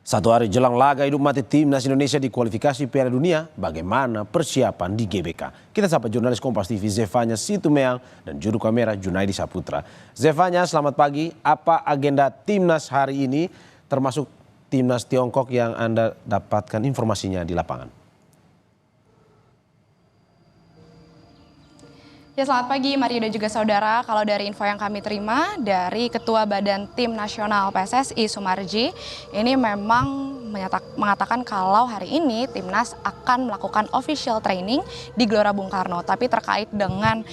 Satu hari jelang laga hidup mati timnas Indonesia di kualifikasi Piala Dunia, bagaimana persiapan di GBK? Kita sapa jurnalis Kompas TV Zefanya Situmeang dan juru kamera Junaidi Saputra. Zefanya, selamat pagi. Apa agenda timnas hari ini, termasuk timnas Tiongkok yang Anda dapatkan informasinya di lapangan? Ya, selamat pagi Mario dan juga saudara. Kalau dari info yang kami terima dari Ketua Badan Tim Nasional PSSI Sumarji, ini memang mengatakan kalau hari ini timnas akan melakukan official training di Gelora Bung Karno. Tapi terkait dengan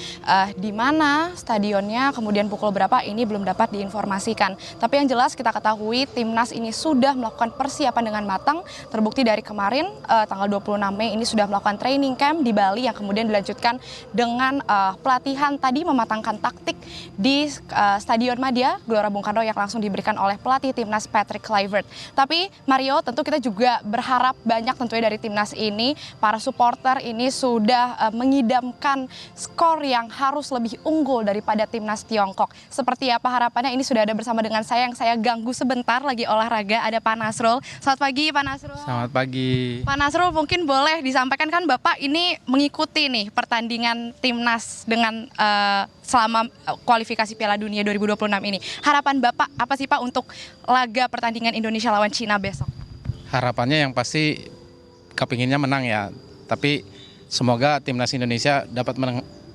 di mana stadionnya, kemudian pukul berapa, ini belum dapat diinformasikan. Tapi yang jelas kita ketahui timnas ini sudah melakukan persiapan dengan matang. Terbukti dari kemarin tanggal 26 Mei ini sudah melakukan training camp di Bali yang kemudian dilanjutkan dengan pelatihan tadi mematangkan taktik di Stadion Madia Gelora Bung Karno yang langsung diberikan oleh pelatih timnas Patrick Kluivert. Tapi Mario, tentu kita juga berharap banyak tentunya dari timnas ini. Para supporter ini sudah mengidamkan skor yang harus lebih unggul daripada timnas Tiongkok. Seperti apa harapannya? Ini sudah ada bersama dengan saya yang saya ganggu sebentar lagi olahraga. Ada Pak Nasrul. Selamat pagi Pak Nasrul. Selamat pagi. Pak Nasrul, mungkin boleh disampaikan, kan Bapak ini mengikuti nih pertandingan timnas dengan selama kualifikasi Piala Dunia 2026 ini. Harapan Bapak apa sih Pak untuk laga pertandingan Indonesia lawan Cina besok? Harapannya yang pasti kepinginnya menang ya. Tapi semoga timnas Indonesia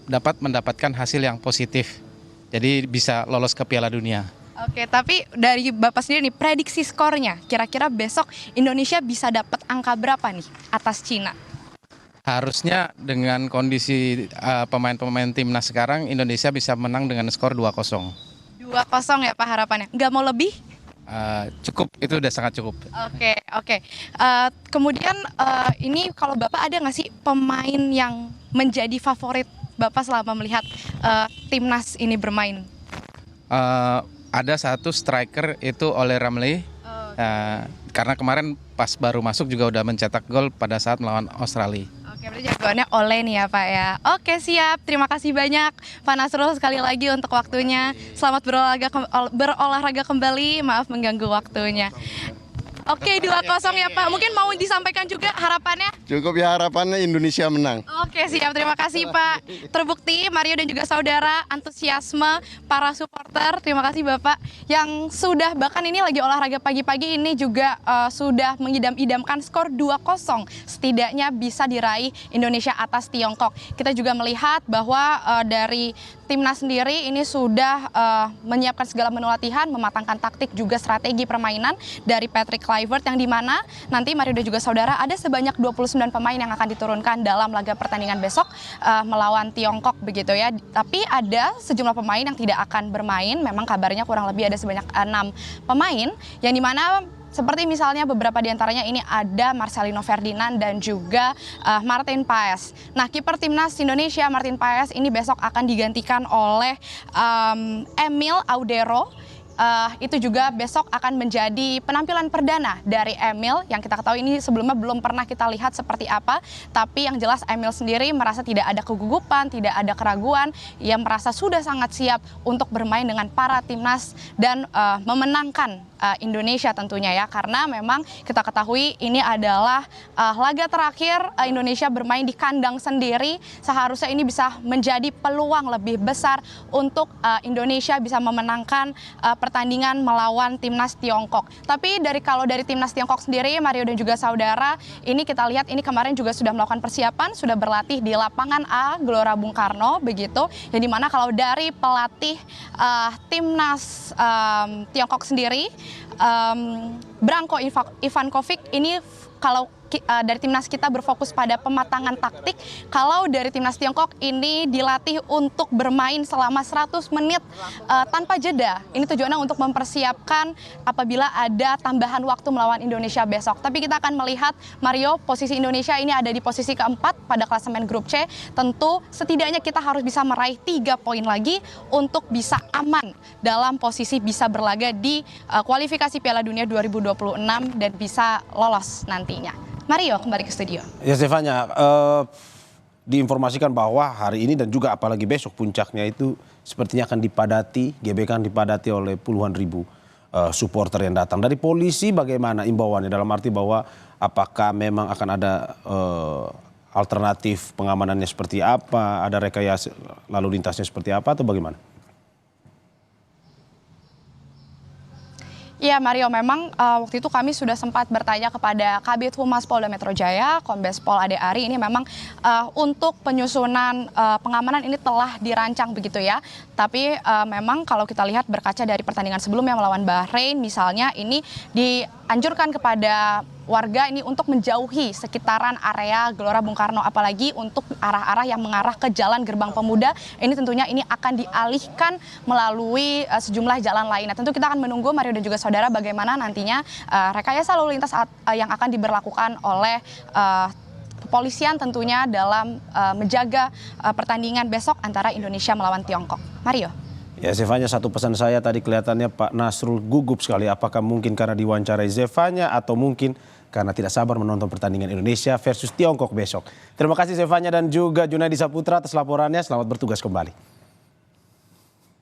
dapat mendapatkan hasil yang positif. Jadi bisa lolos ke Piala Dunia. Oke, tapi dari Bapak sendiri nih, prediksi skornya kira-kira besok Indonesia bisa dapat angka berapa nih atas Cina? Harusnya dengan kondisi pemain-pemain timnas sekarang, Indonesia bisa menang dengan skor 2-0. 2-0 ya Pak harapannya? Nggak mau lebih? Cukup, itu udah sangat cukup. Oke. Kemudian ini kalau Bapak ada nggak sih pemain yang menjadi favorit Bapak selama melihat timnas ini bermain? Ada satu striker, itu Ole Ramley. Karena kemarin pas baru masuk juga udah mencetak gol pada saat melawan Australia. Oke, berarti jagoannya Ole nih ya Pak ya. Oke, siap. Terima kasih banyak Pak Nasrul sekali lagi untuk waktunya. Selamat berolahraga kembali. Maaf mengganggu waktunya. Oke, 2-0 ya Pak. Mungkin mau disampaikan juga harapannya? Cukup ya, harapannya Indonesia menang. Oke, siap. Terima kasih Pak. Terbukti Mario dan juga saudara, antusiasme para supporter. Terima kasih Bapak yang sudah, bahkan ini lagi olahraga pagi-pagi ini juga sudah mengidam-idamkan skor 2-0. Setidaknya bisa diraih Indonesia atas Tiongkok. Kita juga melihat bahwa dari timnas sendiri ini sudah menyiapkan segala menu latihan, mematangkan taktik juga strategi permainan dari Patrick Kluivert, yang dimana nanti Mario dan juga saudara ada sebanyak 29 pemain yang akan diturunkan dalam laga pertandingan besok melawan Tiongkok begitu ya. Tapi ada sejumlah pemain yang tidak akan bermain, memang kabarnya kurang lebih ada sebanyak 6 pemain, yang dimana seperti misalnya beberapa diantaranya ini ada Marcelino Ferdinand dan juga Martin Paes. Nah, kiper timnas Indonesia Martin Paes ini besok akan digantikan oleh Emil Audero. Itu juga besok akan menjadi penampilan perdana dari Emil, yang kita ketahui ini sebelumnya belum pernah kita lihat seperti apa. Tapi yang jelas Emil sendiri merasa tidak ada kegugupan, tidak ada keraguan. Ia merasa sudah sangat siap untuk bermain dengan para timnas dan memenangkan Indonesia tentunya ya. Karena memang kita ketahui ini adalah laga terakhir Indonesia bermain di kandang sendiri. Seharusnya ini bisa menjadi peluang lebih besar untuk Indonesia bisa memenangkan pertandingan melawan timnas Tiongkok. Tapi kalau dari timnas Tiongkok sendiri, Mario dan juga saudara, ini kita lihat ini kemarin juga sudah melakukan persiapan, sudah berlatih di lapangan A Gelora Bung Karno begitu. Yang dimana kalau dari pelatih timnas Tiongkok sendiri, Branko Ivankovic, ini kalau dari timnas kita berfokus pada pematangan taktik, kalau dari timnas Tiongkok ini dilatih untuk bermain selama 100 menit tanpa jeda. Ini tujuannya untuk mempersiapkan apabila ada tambahan waktu melawan Indonesia besok. Tapi kita akan melihat, Mario, posisi Indonesia ini ada di posisi keempat pada klasemen grup C. Tentu setidaknya kita harus bisa meraih 3 poin lagi untuk bisa aman dalam posisi bisa berlaga di kualifikasi Piala Dunia 2026 dan bisa lolos nantinya. Mario, kembali ke studio. Ya Zefanya, diinformasikan bahwa hari ini dan juga apalagi besok puncaknya itu sepertinya akan dipadati, GBK akan dipadati oleh puluhan ribu supporter yang datang. Dari polisi bagaimana imbauannya, dalam arti bahwa apakah memang akan ada alternatif pengamanannya seperti apa, ada rekayasa lalu lintasnya seperti apa atau bagaimana? Iya Mario, memang waktu itu kami sudah sempat bertanya kepada Kabid Humas Polda Metro Jaya, Kombes Pol Ade Ari, ini memang untuk penyusunan pengamanan ini telah dirancang begitu ya. Tapi memang kalau kita lihat berkaca dari pertandingan sebelumnya melawan Bahrain misalnya, ini dianjurkan kepada warga ini untuk menjauhi sekitaran area Gelora Bung Karno, apalagi untuk arah-arah yang mengarah ke Jalan Gerbang Pemuda. Ini tentunya ini akan dialihkan melalui sejumlah jalan lain. Nah, tentu kita akan menunggu Mario dan juga saudara bagaimana nantinya rekayasa lalu lintas yang akan diberlakukan oleh kepolisian tentunya dalam menjaga pertandingan besok antara Indonesia melawan Tiongkok. Mario. Ya, Zefanya, satu pesan saya tadi kelihatannya Pak Nasrul gugup sekali. Apakah mungkin karena diwawancarai Zefanya atau mungkin karena tidak sabar menonton pertandingan Indonesia versus Tiongkok besok. Terima kasih Zefanya dan juga Junaidi Saputra atas laporannya. Selamat bertugas kembali.